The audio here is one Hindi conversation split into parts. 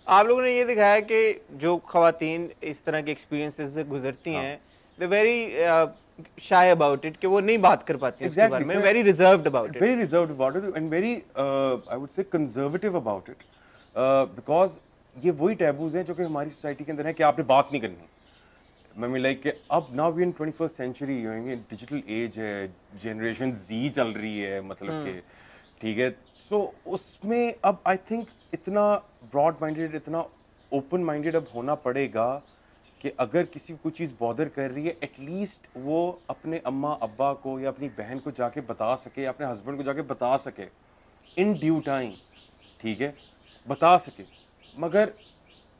आप लोगों ने ये दिखाया कि जो खवातीन इस तरह के एक्सपीरियंसेस से गुजरती हाँ हैं, they very shy about it, कि वो नहीं बात कर पाती हैं उसके बारे एग्जैक्टली में, sir, very reserved about it. Very reserved about it and very I would say conservative about it, because ये वही टैबूज हैं जो कि हमारी सोसाइटी के अंदर है कि आपने बात नहीं करनी। मैं मीन लाइक अब now we in 21st century, digital age है, जनरेशन जी चल रही है, मतलब कि ठीक है। सो उसमें अब आई थिंक इतना ब्रॉड माइंडेड, इतना ओपन माइंडेड अब होना पड़ेगा कि अगर किसी को कोई चीज़ बॉदर कर रही है, एटलीस्ट वो अपने अम्मा अब्बा को या अपनी बहन को जाके बता सके, या अपने हस्बैंड को जाके बता सके इन ड्यू टाइम, ठीक है, बता सके। मगर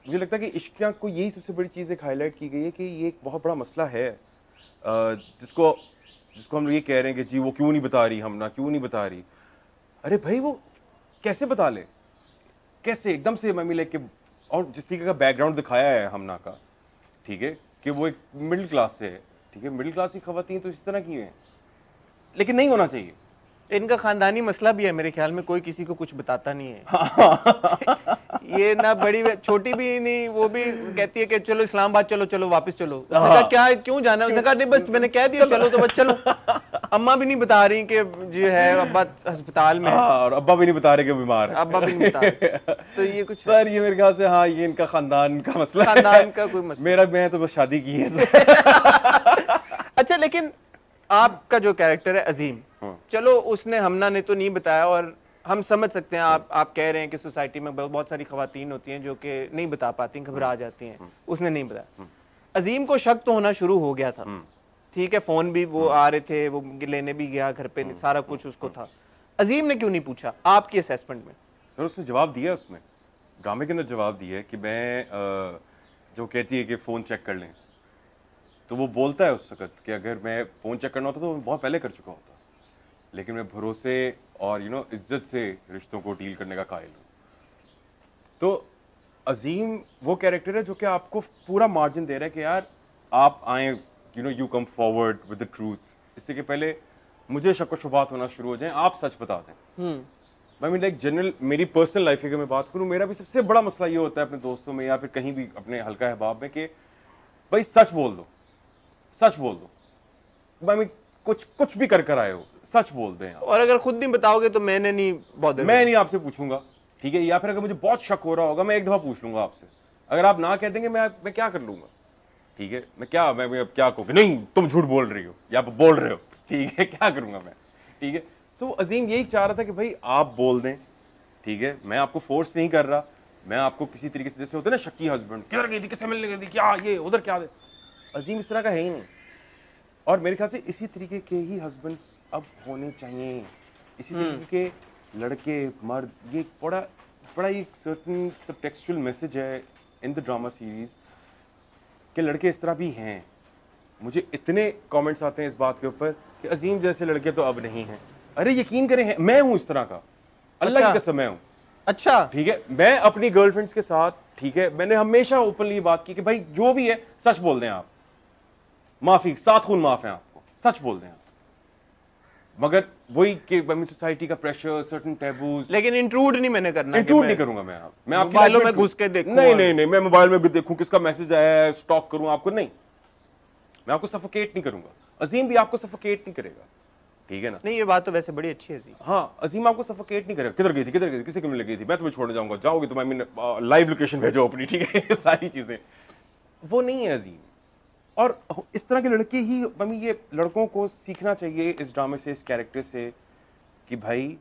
मुझे लगता है कि इश्किया को यही सबसे बड़ी चीज़ एक हाईलाइट की गई है कि ये एक बहुत बड़ा मसला है, जिसको जिसको हम लोग ये कह रहे हैं कि जी वो क्यों नहीं बता रही, हम ना क्यों नहीं बता रही। अरे भाई वो कैसे बता ले, कैसे एकदम से मम्मी लेके, और जिस तरीके का बैकग्राउंड दिखाया है हमना का, ठीक है, कि वो एक मिडिल क्लास से है, ठीक है, मिडिल क्लास की खवातीन तो इस तरह की हैं, लेकिन नहीं होना चाहिए। इनका खानदानी मसला भी है मेरे ख्याल में, कोई किसी को कुछ बताता नहीं है। ये ना बड़ी छोटी भी नहीं, वो भी कहती है कि चलो इस्लामाबाद चलो, चलो वापस चलो। उसने कहा क्या, क्यों जाना है? उसने कहा नहीं बस मैंने कह दिया चलो तो बस चलो। अम्मा भी नहीं बता रही कि जो है अब्बा अस्पताल में है, हाँ, और अब्बा भी नहीं बता रहे कि बीमार है। अब्बा भी नहीं बता रहे। तो ये कुछ सर ये मेरे ख्याल से हाँ, ये इनका खानदान का मसला है। खानदान का कोई मसला। मेरा, मैं तो बस शादी की है। अच्छा, लेकिन आपका जो कैरेक्टर है अजीम, चलो उसने, हमना ने तो नहीं बताया, और हम समझ सकते हैं, आप कह रहे हैं कि सोसाइटी में बहुत सारी खवातीन होती हैं जो कि नहीं बता पाती, घबरा जाती हैं, उसने नहीं बताया। अजीम को शक तो होना शुरू हो गया था, ठीक है, फोन भी वो आ रहे थे, वो लेने भी गया घर पे, सारा कुछ उसको था। अजीम ने क्यों नहीं पूछा आपकी असेसमेंट में? सर उसने जवाब दिया, उसमें ड्रामे के अंदर जवाब दिया है कि मैं जो कहती है कि फ़ोन चेक कर लें, तो वो बोलता है उस वक्त कि अगर मैं फ़ोन चेक करना होता तो मैं बहुत पहले कर चुका होता, लेकिन मैं भरोसे और इज्जत से रिश्तों को डील करने का कायल हूँ। तो अजीम वो कैरेक्टर है जो कि आपको पूरा मार्जिन दे रहा है कि यार आप आए, you come forward with the truth, इससे कि पहले मुझे शक व शुबात होना शुरू हो जाए, आप सच बता दें। मैं मीन लाइक जनरल मेरी पर्सनल लाइफ की अगर मैं बात करूं, मेरा भी सबसे बड़ा मसला ये होता है अपने दोस्तों में या फिर कहीं भी अपने हल्का अहबाब में कि भाई सच बोल दो, सच बोल दो। मैं कुछ कुछ भी कर कर आए हो, सच बोल दें आप। और अगर खुद नहीं बताओगे तो मैंने नहीं बॉदर, मैं नहीं आपसे पूछूंगा, ठीक है, या फिर अगर मुझे बहुत शक हो रहा होगा मैं एक दफा पूछ लूंगा आपसे, अगर आप ना कह देंगे मैं क्या कर लूंगा, ठीक है, मैं अब क्या कहूँगी, नहीं तुम झूठ बोल रही हो या बोल रहे हो, ठीक है, क्या करूंगा मैं, ठीक है। तो अजीम यही चाह रहा था कि भाई आप बोल दें, ठीक है, मैं आपको फोर्स नहीं कर रहा, मैं आपको किसी तरीके से, जैसे होते हैं ना शक्की हस्बैंड, किधर गई थी, किससे मिलने गई थी, क्या ये उधर क्या दे, अजीम इस तरह का है ही नहीं। और मेरे ख्याल से इसी तरीके के ही हस्बैंड्स अब होने चाहिए, इसी तरीके के लड़के मर्द। ये एक बड़ा बड़ा एक सर्टन सब टेक्सचुअल मैसेज है इन द ड्रामा सीरीज कि लड़के इस तरह भी हैं। मुझे इतने कमेंट्स आते हैं इस बात के ऊपर कि अजीम जैसे लड़के तो अब नहीं हैं। अरे यकीन करें, हैं, मैं हूं इस तरह का, अल्लाह अच्छा की कसम मैं हूं, अच्छा, ठीक है। मैं अपनी गर्लफ्रेंड्स के साथ, ठीक है, मैंने हमेशा ओपनली बात की कि भाई जो भी है सच बोल दें आप, माफी, सात खून माफ है आपको, सच बोल दें आप। मगर वही कि सोसाइटी का प्रेशर, सर्टेन टैबूज, लेकिन इंट्रूड नहीं मैंने करना कि इंट्रूड मैं नहीं करूंगा मैं आप, मैं आपकी मोबाइलों लाइफ में घुस के देखूं नहीं और नहीं नहीं, मैं मोबाइल में भी देखूं किसका मैसेज आया है, स्टॉक करूं आपको, नहीं, मैं आपको सफोकेट नहीं करूंगा। अजीम भी आपको सफोकेट नहीं करेगा, ठीक है ना। नहीं, ये बात तो वैसे बड़ी अच्छी है जी। हाँ, अजीम आपको सफोकेट नहीं करेगा, किधर गई थी, किधर गई थी, किसी को मिलने गई थी, मैं तुम्हें छोड़ने जाऊंगा, जाओगे तो मैं लाइव लोकेशन भेजो अपनी, ठीक है, ये सारी चीजें वो नहीं है अजीम। और इस तरह के लड़के ही, मम्मी ये लड़कों को सीखना चाहिए इस ड्रामे से, इस कैरेक्टर से, कि भाई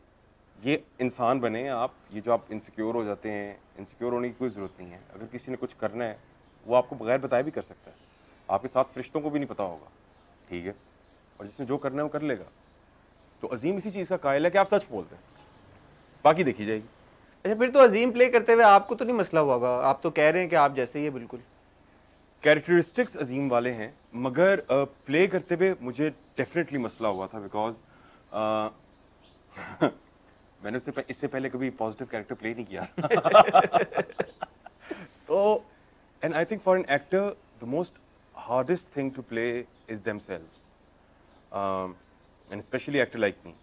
ये इंसान बने आप। ये जो आप इनसिक्योर हो जाते हैं, इनसिक्योर होने की कोई ज़रूरत नहीं है। अगर किसी ने कुछ करना है वो आपको बगैर बताए भी कर सकता है, आपके साथ फरिश्तों को भी नहीं पता होगा, ठीक है, और जिसने जो करना है वो कर लेगा। तो अजीम इसी चीज़ का कायल है कि आप सच बोलते हैं, बाकी देखी जाएगी। अच्छा, फिर तो अजीम प्ले करते हुए आपको तो नहीं मसला हुआ होगा? आप तो कह रहे हैं कि आप जैसे ही है बिल्कुल। कैरेक्टरिस्टिक्स अजीम वाले हैं, मगर प्ले करते हुए मुझे डेफिनेटली मसला हुआ था, बिकॉज मैंने इससे पहले कभी पॉजिटिव कैरेक्टर प्ले नहीं किया। तो and I think for an actor the most hardest thing to play is themselves, and specially actor like me.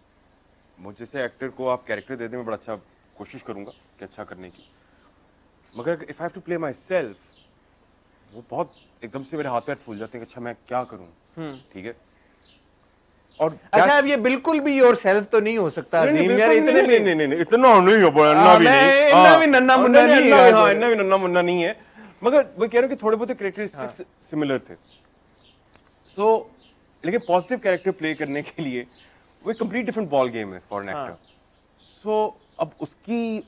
मुझे से एक्टर को आप कैरेक्टर दे दें, मैं बड़ा अच्छा कोशिश करूंगा कि अच्छा करने की, मगर if I have to play myself, वो बहुत एकदम से मेरे हाथ पैर फूल जाते हैं कि अच्छा मैं क्या करूं, ठीक है। और अच्छा, अब ये बिल्कुल भी योर सेल्फ तो नहीं हो सकता अजीम यार, इतने भी नहीं इतना नहीं हो पाया, इतना भी नहीं, इतना भी नन्ना मुन्ना नहीं है, हाँ इतना भी नन्ना मुन्ना नहीं है, मगर वो कह रहा हूं कि थोड़े बहुत कैरेक्टरिस्टिक्स सिमिलर थे। सो लेकिन पॉजिटिव कैरेक्टर प्ले करने के लिए वो एक कंप्लीट डिफरेंट बॉल गेम है फॉर एन एक्टर। सो अब उसकी,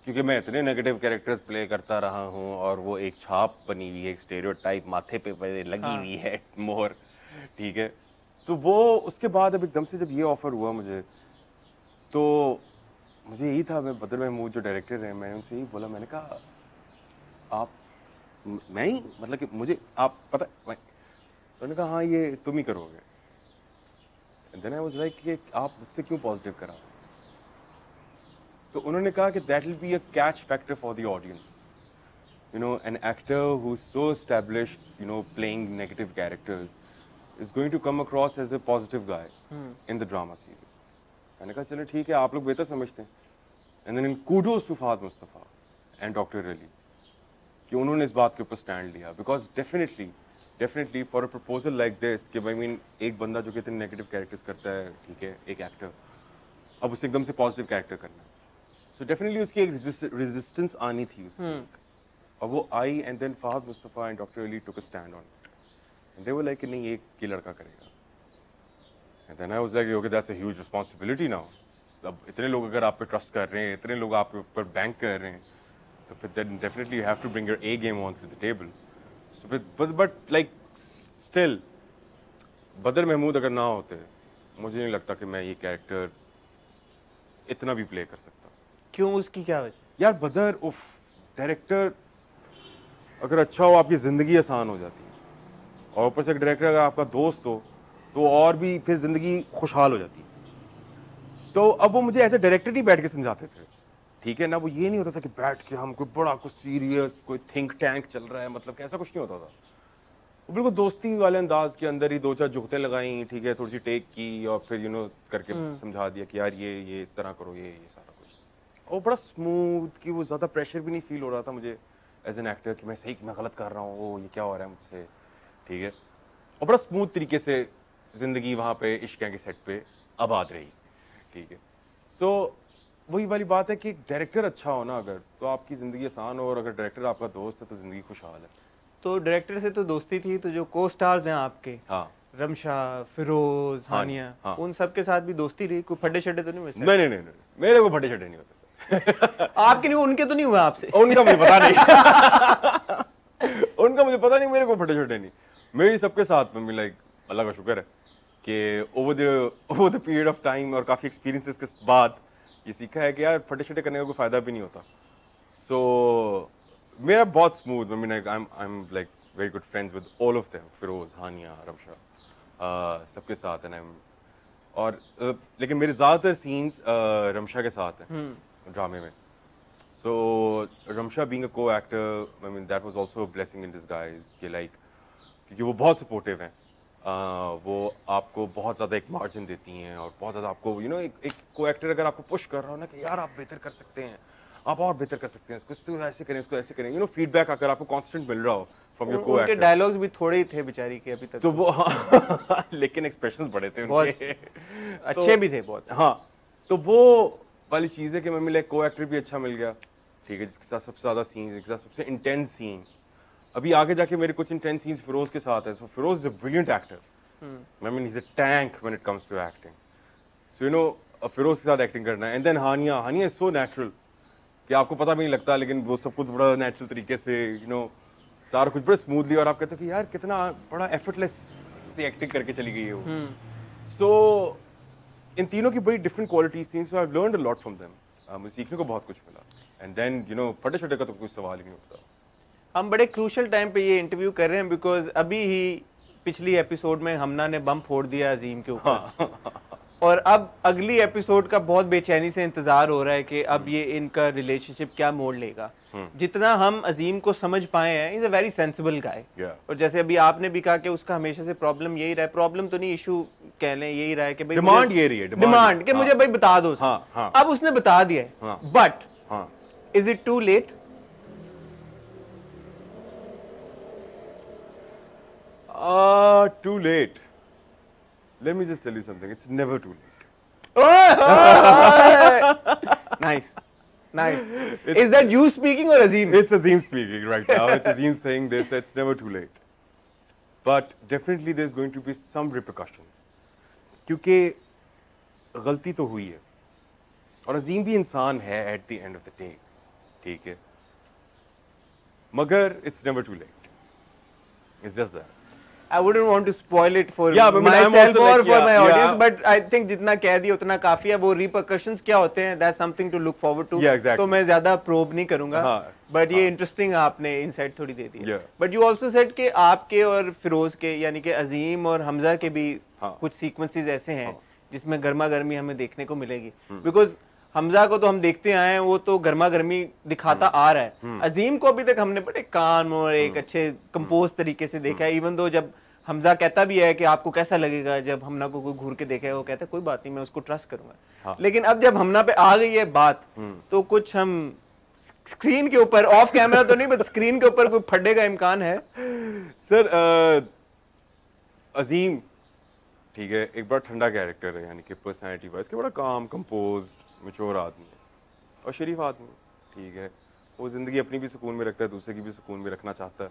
क्योंकि मैं इतने नेगेटिव कैरेक्टर्स प्ले करता रहा हूँ और वो एक छाप बनी हुई है, एक स्टेरियोटाइप माथे पे लगी हुई है, मोहर, ठीक है। तो वो उसके बाद अब एकदम से जब ये ऑफर हुआ मुझे, तो मुझे यही था, मैं बदर महमूद जो डायरेक्टर हैं, मैं उनसे यही बोला, मैंने कहा आप मैं ही मतलब कि मुझे आप पता, तो उन्होंने कहा हाँ ये तुम ही करोगे। And then I was like कि आप मुझसे क्यों पॉजिटिव करा। तो उन्होंने कहा कि that will be a catch factor for the audience, you know, an actor who's so established, you know, playing negative characters is going to come across as a positive guy in the drama series. मैंने कहा चलो ठीक है, आप लोग बेहतर समझते हैं। And then kudos to Fahad Mustafa and Dr. Ali कि उन्होंने इस बात के ऊपर स्टैंड लिया, because definitely for a proposal like this कि I mean एक बंदा जो कि इतने नेगेटिव कैरेक्टर्स करता है, ठीक है, एक एक्टर, अब उसे एकदम से पॉजिटिव कैरेक्टर करना, so definitely उसकी एक रेजिस्टेंस आनी थी उसकी, और वो आई। And then Fahad Mustafa and doctor Ali took a stand on it and they were like कि नहीं ये लड़का करेगा। And then I was like okay that's a huge responsibility now. अब इतने लोग अगर आप पे ट्रस्ट कर रहे हैं, इतने लोग आपके ऊपर बैंक कर रहे हैं, तो फिर then definitely you have to bring your A game on to the table. So but like still बदर महमूद अगर ना होते, मुझे नहीं लगता कि मैं ये कैरेक्टर इतना भी प्ले कर सकता। क्यों, उसकी क्या वजह? यार बदर उफ, डायरेक्टर अगर अच्छा हो आपकी ज़िंदगी आसान हो जाती है, और ऊपर से डायरेक्टर अगर आपका दोस्त हो तो और भी फिर ज़िंदगी खुशहाल हो जाती है। तो अब वो मुझे ऐसे डायरेक्टर ही बैठ के समझाते थे, ठीक है ना, वो ये नहीं होता था कि बैठ के हम कोई बड़ा कुछ सीरियस कोई थिंक टैंक चल रहा है, मतलब कि ऐसा कुछ नहीं होता था। वो बिल्कुल दोस्ती वाले अंदाज के अंदर ही दो चार जुगतें लगाई, ठीक है, थोड़ी सी टेक की और फिर करके समझा दिया कि यार ये इस तरह करो, ये सारा कुछ। और बड़ा स्मूथ कि वो ज़्यादा प्रेशर भी नहीं फील हो रहा था मुझे एज एन एक्टर कि मैं गलत कर रहा हूँ, वो ये क्या हो रहा है मुझसे, ठीक है। और बड़ा स्मूथ तरीके से ज़िंदगी वहाँ पे इश्क़ के सेट पे आबाद रही, ठीक है। सो वही वाली बात है कि डायरेक्टर अच्छा हो ना अगर, तो आपकी ज़िंदगी आसान हो, और अगर डायरेक्टर आपका दोस्त है तो ज़िंदगी खुशहाल है। तो डायरेक्टर से तो दोस्ती थी, तो जो को स्टार्स हैं आपके, हाँ, रमशा, फिरोज, हानिया, हाँ। उन सब के साथ भी दोस्ती रही? कोई फटे शटे तो नहीं वैसे? नहीं, मेरे को फटे शटे नहीं होते आपके नहीं, उनके तो नहीं हुआ आपसे? उनका मुझे पता नहीं उनका मुझे पता नहीं, मेरे को फटे छोटे नहीं। मेरी सबके साथ में लाइक अल्लाह का शुक्र है कि over the period of time और काफ़ी एक्सपीरियंसेस के बाद ये सीखा है कि यार फटे छोटे करने का कोई फ़ायदा भी नहीं होता। सो मेरा बहुत smooth, I am like very good friends with all of them, Feroze, Hania, Ramsha, सबके साथ है। और लेकिन मेरे ज़्यादातर सीन्स रमशा के साथ हैं ड्रामे में। So Ramsha being a co-actor, I mean that was also a blessing in disguise कि like क्योंकि वो बहुत सपोर्टिव हैं, वो आपको बहुत ज़्यादा एक मार्जिन देती हैं और बहुत ज़्यादा आपको एक को-एक्टर अगर आपको पुश कर रहा हो ना कि यार आप बेहतर कर सकते हैं, आप और बेहतर कर सकते हैं, इसको ऐसे करें, इसको ऐसे करें, फीडबैक अगर आपको कांस्टेंट मिल रहा हो फ्रॉम योर को-एक्टर। उनके डायलॉग्स भी थोड़े ही थे बेचारी के अभी तक तो वो हाँ लेकिन एक्सप्रेशंस बड़े थे उनके, अच्छे भी थे बहुत। हाँ, तो वो वाली चीज़ है कि मैं मिले को-एक्टर भी अच्छा मिल गया, ठीक है, जिसके साथ सबसे ज़्यादा सीन्स, जिसके साथ सबसे इंटेंस सीन्स। अभी आगे जाके मेरे कुछ इंटेंस सीन्स फिरोज के साथ है। So Feroze is a brilliant actor, I mean he is a tank when it comes to acting. So Feroze के साथ एक्टिंग करना है। And then Hania is so natural कि आपको पता भी नहीं लगता, लेकिन वो सब कुछ बड़ा नेचुरल तरीके से सारा कुछ बड़ा स्मूथली, और आप कहते हो कि यार कितना बड़ा एफर्टलेस से एक्टिंग करके चली गई है वो। सो इन तीनों की बड़ी डिफरेंट क्वालिटीज थी, so I have learned a lot from them. मुझे सीखने को बहुत कुछ मिला। एंड देन फटे छोटे का तो कोई सवाल ही नहीं उठता। हम बड़े क्रूशल टाइम पे ये इंटरव्यू कर रहे हैं बिकॉज अभी ही पिछली एपिसोड में हमना ने बम फोड़ दिया अजीम के ऊपर और अब अगली एपिसोड का बहुत बेचैनी से इंतजार हो रहा है कि अब ये इनका रिलेशनशिप क्या मोड़ लेगा। जितना हम अजीम को समझ पाए हैं, इज अ वेरी सेंसिबल गाय। और जैसे अभी आपने भी कहा कि उसका हमेशा से प्रॉब्लम यही रहा है, प्रॉब्लम तो नहीं इशू कह लें, यही रहा है कि भाई डिमांड ये रही है, डिमांड कि मुझे भाई बता दो। अब उसने बता दिया है, but is it too late? Too late. Let me just tell you something. It's never too late. Nice. Nice. Is that you speaking or Azim? It's Azim speaking right now. It's Azim saying this. That's never too late. But definitely there's going to be some repercussions. क्योंकि गलती तो हुई है और अजीम भी इंसान है at the end of the day. ठीक है. मगर it's never too late. It's just that. I wouldn't want to spoil it for Yeah, but I'm myself also or like, for yeah, my yeah. audience, but I think जितना कह दिया उतना काफी है. वो repercussions क्या होते हैं? That's something to look forward to. Yeah, exactly. तो मैं ज्यादा probe नहीं करूंगा. हाँ, But ये interesting आपने insight थोड़ी दे दी. Yeah. But you also said कि आपके और फिरोज के यानी कि अजीम और हमजा के भी हाँ. कुछ sequences ऐसे हैं जिसमें गर्मा गर्मी हमें देखने को मिलेगी. Because हमजा को तो हम देखते आए हैं, वो तो गर्मा गर्मी दिखाता आ रहा है. अजीम को अभी तक हमने बड़े काम और एक अच्छे कंपोज तरीके से देखा है. इवन दो जब हमजा कहता भी है कि आपको कैसा लगेगा जब हमना को कोई घूर के देखे, वो कहता है कोई बात नहीं, मैं उसको ट्रस्ट करूंगा. हाँ. लेकिन अब जब हमना पे आ गई है बात, तो कुछ हम स्क्रीन के ऊपर, ऑफ कैमरा तो नहीं बट स्क्रीन के ऊपर कोई फटने का इम्कान है. सर अजीम ठीक है, एक बड़ा ठंडा कैरेक्टर है, यानी कि पर्सनैलिटी वाइज के बड़ा काम, कंपोज्ड, मैच्योर आदमी है और शरीफ आदमी. ठीक है, वो ज़िंदगी अपनी भी सुकून में रखता है, दूसरे की भी सुकून में रखना चाहता है.